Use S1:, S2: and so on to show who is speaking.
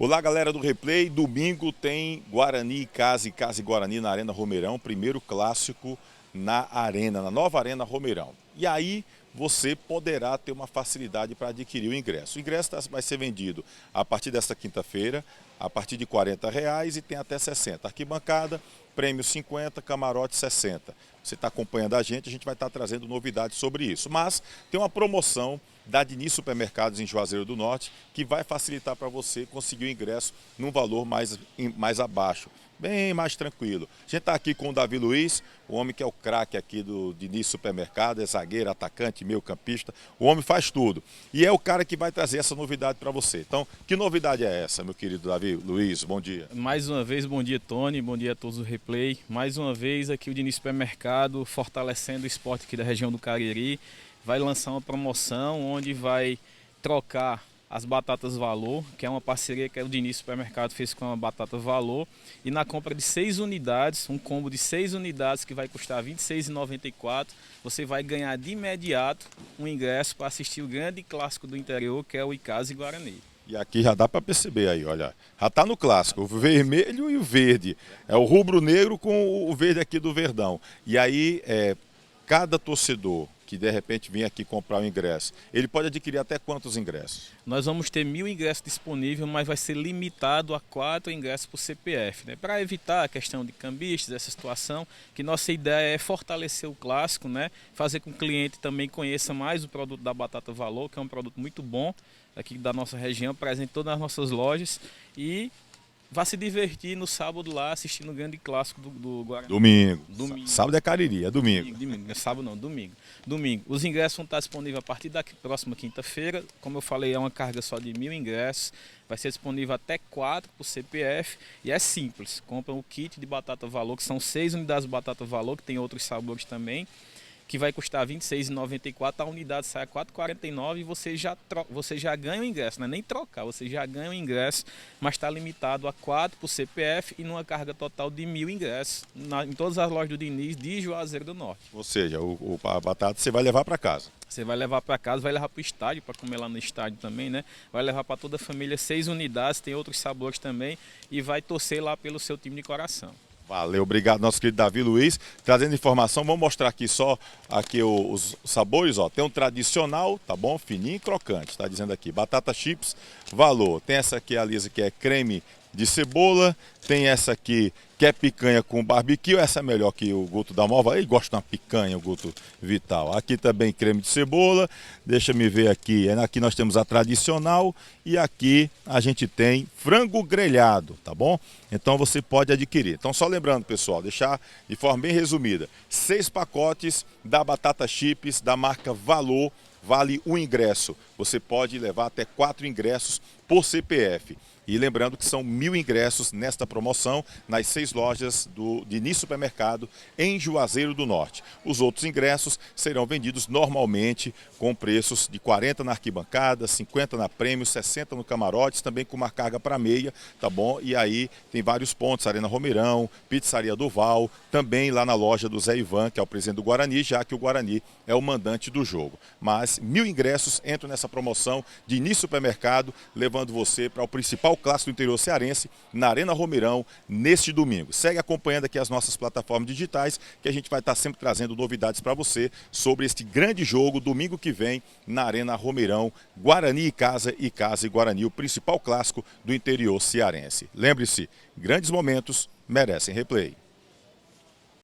S1: Olá, galera do Replay. Domingo tem Guarani e Casa e Guarani na Arena Romeirão. Primeiro clássico na Arena, na nova Arena Romeirão. E aí você poderá ter uma facilidade para adquirir o ingresso. O ingresso vai ser vendido a partir desta quinta-feira, a partir de R$ 40 e tem até 60. Arquibancada, prêmio 50, camarote 60. Você está acompanhando a gente vai estar trazendo novidades sobre isso. Mas tem uma promoção da Diniz Supermercados em Juazeiro do Norte que vai facilitar para você conseguir o ingresso num valor mais abaixo, bem mais tranquilo. A gente está aqui com o Davi Luiz, o homem que é o craque aqui do Diniz Supermercado, é zagueiro, atacante, meio campista, o homem faz tudo. E é o cara que vai trazer essa novidade para você. Então, que novidade é essa, meu querido Davi Luiz? Bom dia.
S2: Mais uma vez, bom dia, Tony, bom dia a todos do Replay. Mais uma vez aqui o Diniz Supermercado fortalecendo o esporte aqui da região do Cariri. Vai lançar uma promoção onde vai trocar as batatas Valor, que é uma parceria que o Diniz Supermercado fez com a batata Valor, e na compra de 6 unidades, um combo de 6 unidades que vai custar R$ 26,94, você vai ganhar de imediato um ingresso para assistir o grande clássico do interior, que é o Icasa e Guarani.
S1: E aqui já dá para perceber aí, olha, já está no clássico, o vermelho e o verde, é o rubro-negro com o verde aqui do Verdão. E aí, cada torcedor que de repente vem aqui comprar o ingresso, ele pode adquirir até quantos ingressos?
S2: Nós vamos ter 1.000 ingressos disponíveis, mas vai ser limitado a 4 ingressos por CPF, né? Para evitar a questão de cambistas, essa situação, que nossa ideia é fortalecer o clássico, né? Fazer com que o cliente também conheça mais o produto da Batata Valor, que é um produto muito bom aqui da nossa região, presente em todas as nossas lojas, e vai se divertir no sábado lá assistindo o grande clássico do Guarani.
S1: Domingo. Sábado é Cariri, é domingo.
S2: Domingo. Sábado não, domingo. Os ingressos vão estar disponíveis a partir da próxima quinta-feira. Como eu falei, é uma carga só de 1.000 ingressos. Vai ser disponível até 4 por CPF. E é simples. Compra o kit de batata Valor, que são 6 unidades de batata Valor, que tem outros sabores também, que vai custar R$ 26,94, a unidade sai a R$ 4,49 e você já ganha o ingresso, não é nem trocar, você já ganha o ingresso, mas está limitado a 4 por CPF e numa carga total de 1.000 ingressos em todas as lojas do Diniz de Juazeiro do Norte.
S1: Ou seja, a batata você vai levar para casa.
S2: Você vai levar para casa, vai levar para o estádio, para comer lá no estádio também, né? Vai levar para toda a família 6 unidades, tem outros sabores também e vai torcer lá pelo seu time de coração.
S1: Valeu, obrigado, nosso querido Davi Luiz, trazendo informação. Vamos mostrar aqui só os sabores, ó. Tem um tradicional, tá bom? Fininho e crocante, tá dizendo aqui. Batata chips, Valor. Tem essa aqui, a Lisa, que é creme de cebola. Tem essa aqui, que é picanha com barbecue. Essa é melhor que o Guto da Mova. Ele gosta de uma picanha, o Guto Vital. Aqui também creme de cebola. Deixa me ver aqui. Aqui nós temos a tradicional e aqui a gente tem frango grelhado, tá bom? Então você pode adquirir. Então só lembrando, pessoal, deixar de forma bem resumida. 6 pacotes da batata chips da marca Valor. Vale um ingresso. Você pode levar até 4 ingressos por CPF. E lembrando que são 1.000 ingressos nesta promoção nas 6 lojas do Diniz Supermercado em Juazeiro do Norte. Os outros ingressos serão vendidos normalmente com preços de 40 na arquibancada, 50 na prêmio, 60 no camarotes, também com uma carga para meia, tá bom? E aí tem vários pontos, Arena Romeirão, Pizzaria do Val, também lá na loja do Zé Ivan, que é o presidente do Guarani, já que o Guarani é o mandante do jogo. Mas 1.000 ingressos entram nessa promoção de Diniz Supermercado, levando você para o principal clássico do interior cearense na Arena Romeirão neste domingo. Segue acompanhando aqui as nossas plataformas digitais, que a gente vai estar sempre trazendo novidades para você sobre este grande jogo domingo que vem na Arena Romeirão, Guarani e Casa e Guarani, o principal clássico do interior cearense. Lembre-se, grandes momentos merecem replay.